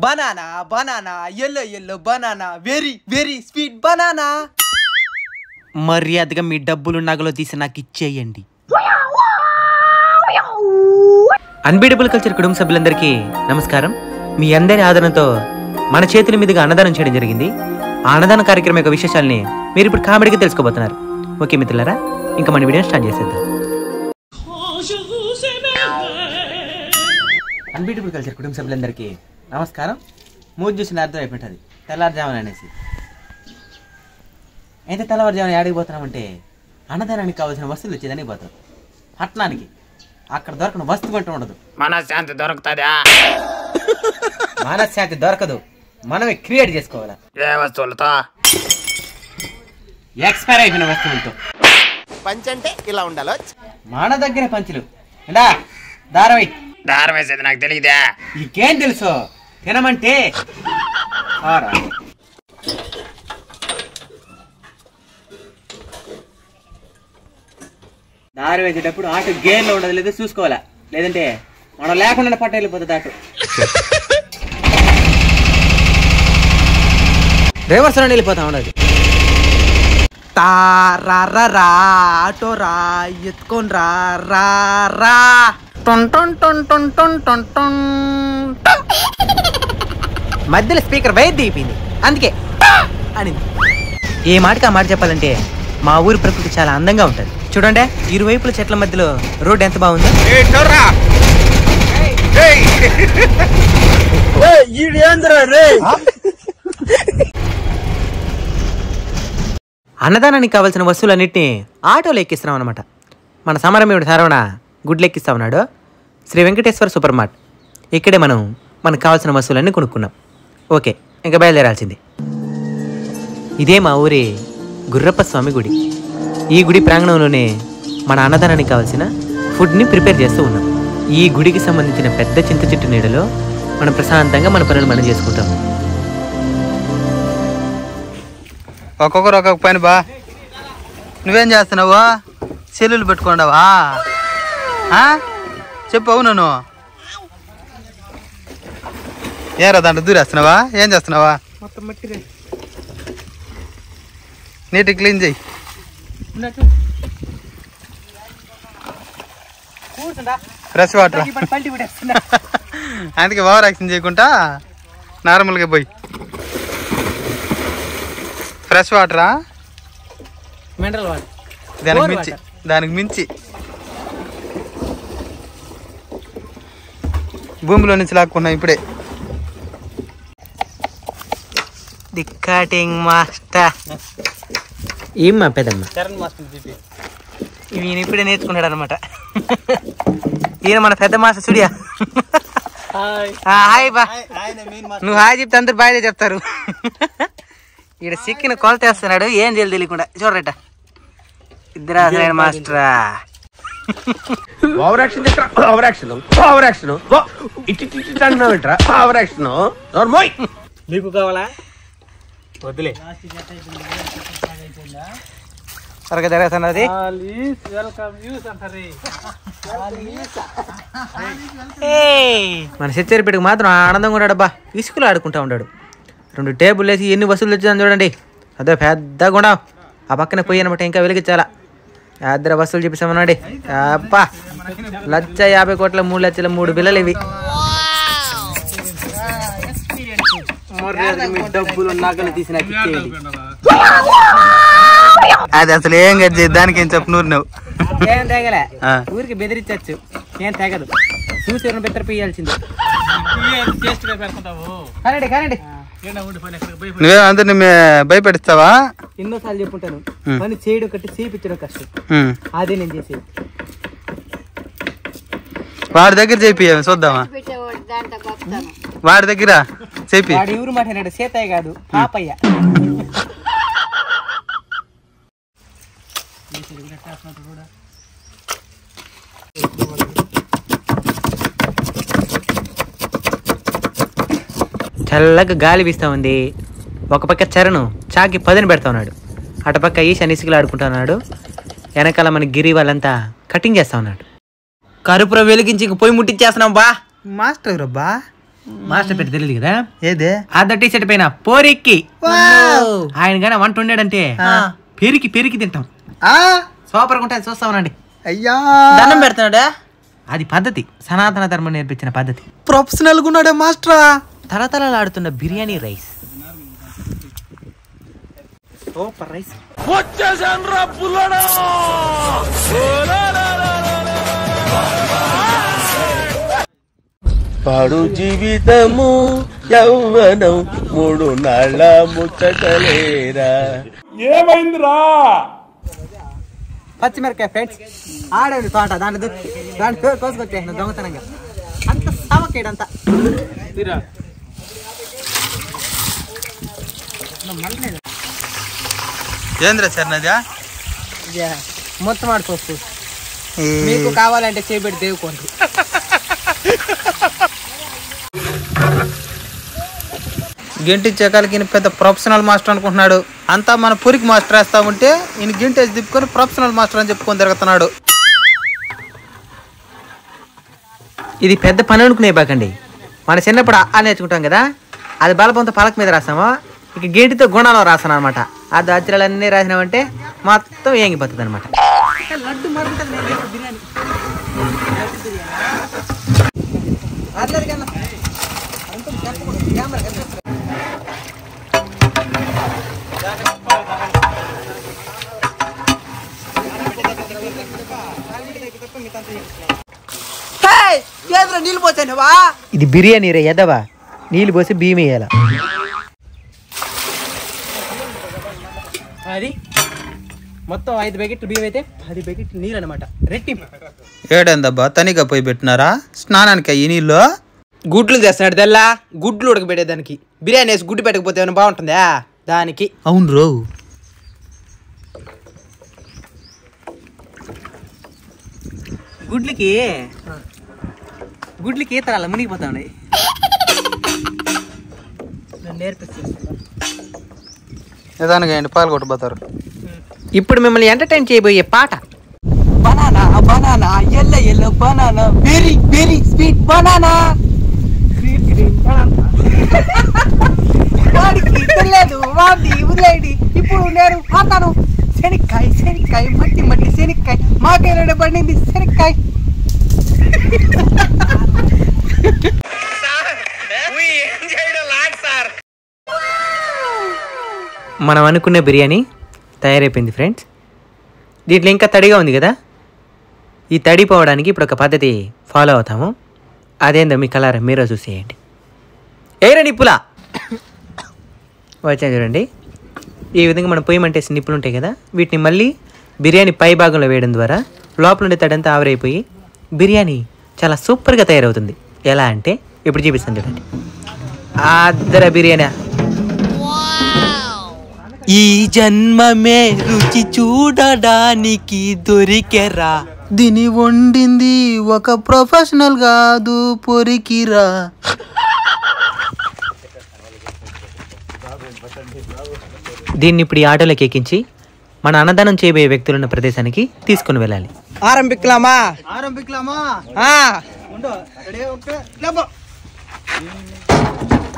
Banana banana yellow yellow banana very very sweet banana. మర్యాదగా మీ డబ్బులు నగలో తీసి నాకు ఇచ్చేయండి. అన్బీటబుల్ కల్చర్ కుటుంబ సభ్యులందరికీ నమస్కారం. మీ అందరి ఆదరణతో మన చేతుల మీదుగా అన్నదానం చేయడం జరిగింది. ఆ అన్నదాన కార్యక్రమం యొక్క విశేషాలని మీరు ఇప్పుడు కామెడీగా తెలుసుకోబోతున్నారు. ఓకే మిత్రులారా, ఇంకా మన వీడియో స్టార్ట్ చేసేద్దాం. అన్బీటబుల్ కల్చర్ కుటుంబ సభ్యులందరికీ నమస్కారం. మూడు చూసిన అర్థం అయిపోతుంది తెల్లారుజామున అనేసి. అయితే తెల్లవారుజామున ఏడికి పోతున్నామంటే అన్నదానానికి కావాల్సిన వస్తువులు వచ్చేదానికి పోతాం. పట్టణానికి అక్కడ దొరకని వస్తువు అంటూ ఉండదు. మనశ్శాంతి దొరుకుతుందా? మనశ్శాంతి దొరకదు, మనమే క్రియేట్ చేసుకోవాలా. ఏ వస్తువులతో? ఎక్స్పైర్ అయిపోయిన వస్తువులతో. పంచ్ అంటే ఇలా ఉండాలి. మన దగ్గర పంచులు ఎండా దారవై దారం వేసేది నాకు తెలియదా? ఇంకేం తెలుసు, తినమంటే దారి వేసేటప్పుడు ఆటో గేర్లో ఉండదు లేదు చూసుకోవాలా, లేదంటే మనం లేకుండా పట్ట వెళ్ళిపోతుంది ఆటో. రివర్స్ లో వెళ్ళిపోతా ఉండదు. రా ఆటో రా ఎత్తుకొని రా మధ్యలో స్పీకర్ వైర్ దిగిపోయింది, అందుకే అనింది. ఏ మాటకి ఆ మాట చెప్పాలంటే మా ఊరి ప్రకృతి చాలా అందంగా ఉంటుంది. చూడండి, ఇరువైపుల చెట్ల మధ్యలో రోడ్డు ఎంత బాగుంది. అన్నదానానికి కావాల్సిన వస్తువులన్నింటినీ ఆటోలో ఎక్కిస్తున్నాం అనమాట. మన సమరమేవుడు సరవణ గుడ్లు ఎక్కిస్తా ఉన్నాడు. Sri Venkateswara super mart. ఇక్కడే మనకు కావాల్సిన వస్తువులన్నీ కొనుక్కున్నాం. ఓకే, ఇంకా బయలుదేరాల్సింది. ఇదే మా ఊరి గుర్రప్ప స్వామి గుడి. ఈ గుడి ప్రాంగణంలోనే మన అన్నదానానికి కావాల్సిన ఫుడ్ని ప్రిపేర్ చేస్తూ ఉన్నాం. ఈ గుడికి సంబంధించిన పెద్ద చింత చెట్టు నీడలో మనం ప్రశాంతంగా మన పనులు మనం చేసుకుంటాం. ఒక్కొక్కరు ఒక్కొక్క పని బా. నువ్వేం చేస్తున్నావు? సెల్లులు పెట్టుకోండావా? చెప్పు. అవును, ఏరా దాంట్లో దూరేస్తున్నావా? ఏం చేస్తున్నావా? నీట్గా క్లీన్ చేయి. Fresh water. అందుకే ఓవర్ యాక్షన్ చేయకుండా నార్మల్గా పోయి. ఫ్రెష్ వాటరా? Mineral water. దానికి మించి భూమిలో నుంచి లాక్కున్నా ఇప్పుడే. The cutting master. ఏం మా పెద్దమ్మ ఈయన ఇప్పుడే నేర్చుకున్నాడు అనమాట. ఈయన మన పెద్ద మాస్టర్ స్టూడియో. హాయ్ బా. నువ్వు హాయ్ చెప్తే అందరు బాగా చెప్తారు. ఈడ సిక్కిన కొలత వేస్తున్నాడు, ఏం చేయాలి తెలియకుండా. చూడరట ఇద్దరు మాస్టరా. మీకు కావాలా? వద్దులే, త్వరగా జరుగుతున్నది. మన సిచ్చేరిపేటకు మాత్రం ఆనందంగా ఉన్నాడబ్బా. ఇసుకలు ఆడుకుంటా ఉన్నాడు. 2 టేబుల్ వేసి ఎన్ని వసూలు తెచ్చాను చూడండి. అదే పెద్ద గుణం. ఆ పక్కన పోయి అనమాట, ఇంకా వెలిగించాలా. ఇద్దరు వసూలు చెప్పేసామన్నాడు. అబ్బా, 1,50 కోట్ల 3 లక్షల 3 బిల్లలు ఇవి. డబ్బులు నగలు తీసిన అది అసలు ఏం గట్ చేయదు. దానికి ఏం చెప్పు నువ్వు. ఏం తెగలే, ఊరికి బెదిరించచ్చు. ఏం తెగదు, చూసి బెత్తర పోయాల్సింది. నువ్వే అందరిని భయపెడిస్తావా? ఎన్నోసార్లు చెప్పుంటాను, పని చేయడం కట్టి చేయించడం కష్టం. అదే నేను చేసేది. వాడి దగ్గర చేపి చూద్దామా? వాడి దగ్గర చేపి. వాడు ఎవరు మాట్లాడాడు? సీతయ్య కాదు, పాపయ్య. చల్లగా గాలి వీస్తా ఉంది. ఒక పక్క చరణు చాకి 10 పెడతా ఉన్నాడు. అటుపక్క ఈశాన్ ఇసుకలు ఆడుకుంటా ఉన్నాడు. వెనకాల మన గిరి వాళ్ళంతా కటింగ్ చేస్తా ఉన్నాడు. కరుపుర వెలిగించి పొయ్యి ముట్టించేస్తున్నాం బా. మాస్టర్ బా మాస్టర్ పేరు తెలియదు కదా, ఏదే అద్ద టీ షర్ట్ పైన పోరెక్కి ఆయన కానీ వంట వండాడంటే పెరికి పెరికి తింటాం. సూపర్ గా ఉంటుంది, చూస్తా ఉండండి. అయ్యా దండం పెడుతున్నాడా? అది పద్ధతి, సనాతన ధర్మం నేర్పించిన పద్ధతి. ప్రొఫెషనల్ గా ఉన్నాడే మాస్టరా. తలతలలాడుతున్న బిర్యానీ రైస్, సూపర్ రైస్. పాడు జీవితము యౌవనం 3 నాళ్ళ ముచ్చటలేరా. పచ్చిమిరకాయ ఫ్రెండ్స్ ఆడేది తోట, దాని పేరు కోసుకొచ్చేసిన దొంగతనంగా అంత సవకేడంతా. ఏంద్ర చరణజా మొత్తం ఆడిపోవచ్చు, మీకు కావాలంటే చేపెట్టి దేవుకోండి. గింటిచ్చే కాలకి ఈయన పెద్ద ప్రొఫెషనల్ మాస్టర్ అనుకుంటున్నాడు. అంతా మన పురికి మాస్టర్ వేస్తా ఉంటే ఈయన గింటేసి తిప్పుకొని ప్రొఫెషనల్ మాస్టర్ అని చెప్పుకొని తిరుగుతున్నాడు. ఇది పెద్ద పని అనుకునే బాకండి. మన చిన్నప్పుడు ఆ నేర్చుకుంటాం కదా, అది బలపంతో పలక మీద రాసాము, ఇక గేటితో గుణాలు రాసాను అనమాట. ఆ దాచిరాలన్నీ రాసినామంటే మొత్తం ఏంగిపోతుంది అనమాట. నీళ్ళు పోసానువా? ఇది బిర్యానీ రే ఎదవా, నీళ్ళు పోసి బియ్యం వేయాల. అది మొత్తం 5 బకెట్లు బియ్యం అయితే 10 బకెట్లు నీళ్ళు అనమాట. రెట్టింపు. ఏడేందబ్బా తనిగా పోయి పెట్టినారా స్నానానికి ఈ నీళ్ళు? గుడ్లు తెస్తున్నాడు తెల్లా, గుడ్లు ఉడకబెట్టేదానికి. బిర్యానీ వేసి గుడ్డు పెట్టకపోతే ఏమైనా బాగుంటుందా దానికి? అవును రో. గుడ్లకి ఈతరాల మునిగిపోతా ఉన్నాయి. నిదానంగా పాలు కొట్టబోతారు. ఇప్పుడు మిమ్మల్ని ఎంటర్టైన్ చేయబోయే పాట banana banana yellow yellow banana very very sweet banana. వాడికి తెలియదు, వాడి వదిలేడి. ఇప్పుడు నేను పోతాను. శనిక్కాయ శనిక్కాయ మట్టి మట్టి శనిక్కాయ, మాకేనా పడింది శనిక్కాయ. మనం అనుకున్న బిర్యానీ తయారైపోయింది ఫ్రెండ్స్. దీంట్లో ఇంకా తడిగా ఉంది కదా, ఈ తడి పోవడానికి ఇప్పుడు ఒక పద్ధతి ఫాలో అవుతాము. అదేందో మీ కలర్ మీరే చూసేయండి. ఏరా నిప్పులా వచ్చా చూడండి. ఈ విధంగా మనం పొయ్యి మంటేసి నిప్పులు ఉంటాయి కదా, వీటిని మళ్ళీ బిర్యానీ పై భాగంలో వేయడం ద్వారా లోపల ఉండే తడంతా ఆవిరైపోయి బిర్యానీ చాలా సూపర్గా తయారవుతుంది. ఎలా అంటే ఇప్పుడు చూపిస్తాను చూడండి. ఆదర బిర్యానీ. ఈ జన్మమే రుచి చూడడానికి దొరికెరా. దీని వండింది ఒక ప్రొఫెషనల్ కాదు పొరికిరా. దీన్ని ఇప్పుడు ఈ ఆటోలోకి ఎక్కించి మన అన్నదానం చేయబోయే వ్యక్తులున్న ప్రదేశానికి తీసుకుని వెళ్ళాలి. ఆరంభిక్లామా?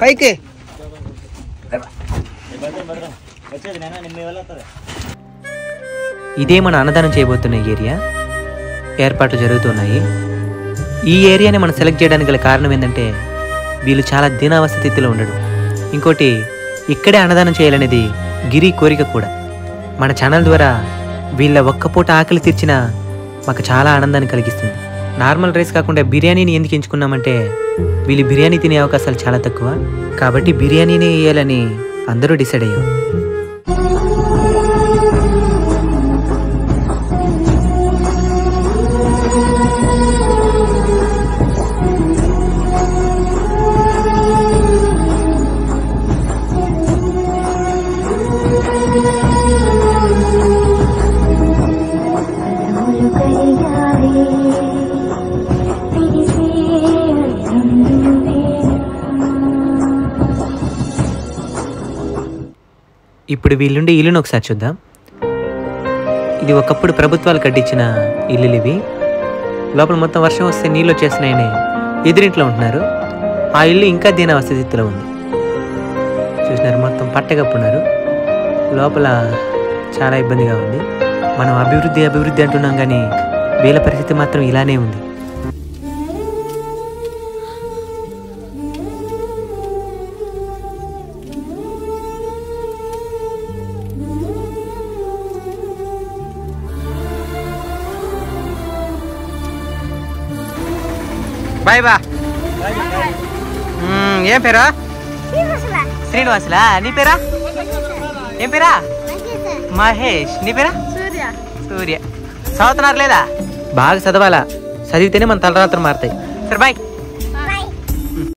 పైకి ఇదే మన అన్నదానం చేయబోతున్న ఏరియా. ఏర్పాట్లు జరుగుతున్నాయి. ఈ ఏరియాని మనం సెలెక్ట్ చేయడానికి గల కారణం ఏంటంటే వీళ్ళు చాలా దీనావస్థ స్థితిలో ఉండడం. ఇంకోటి, ఇక్కడే అన్నదానం చేయాలనేది గిరి కోరిక కూడా. మన ఛానల్ ద్వారా వీళ్ళ ఒక్కపూట ఆకలి తీర్చినా మాకు చాలా ఆనందాన్ని కలిగిస్తుంది. నార్మల్ రైస్ కాకుండా బిర్యానీని ఎందుకు ఎంచుకున్నామంటే వీళ్ళు బిర్యానీ తినే అవకాశాలు చాలా తక్కువ కాబట్టి బిర్యానీని వేయాలని అందరూ డిసైడ్ అయ్యాం. ఇప్పుడు వీళ్ళుండే ఇల్లును ఒకసారి చూద్దాం. ఇది ఒకప్పుడు ప్రభుత్వాలు కట్టించిన ఇల్లులు ఇవి. లోపల మొత్తం వర్షం వస్తే నీళ్ళు వచ్చేసినాయని ఎదురింట్లో ఉంటున్నారు. ఆ ఇల్లు ఇంకా దీనావస్థ స్థితిలో ఉంది. చూసినారు, మొత్తం పట్టగప్పున్నారు. లోపల చాలా ఇబ్బందిగా ఉంది. మనం అభివృద్ధి అభివృద్ధి అంటున్నాం కానీ వీళ్ళ పరిస్థితి మాత్రం ఇలానే ఉంది. బాయ్ బా. ఏం పేరా? శ్రీనివాసులా. నీ పేరా? ఏం పేరా? మహేష్. నీ పేరా? సూర్య. చదువుతున్నారు లేదా? బాగా చదవాలా, చదివితేనే మన తలరాత్రులు మారుతాయి. సరే బాయ్.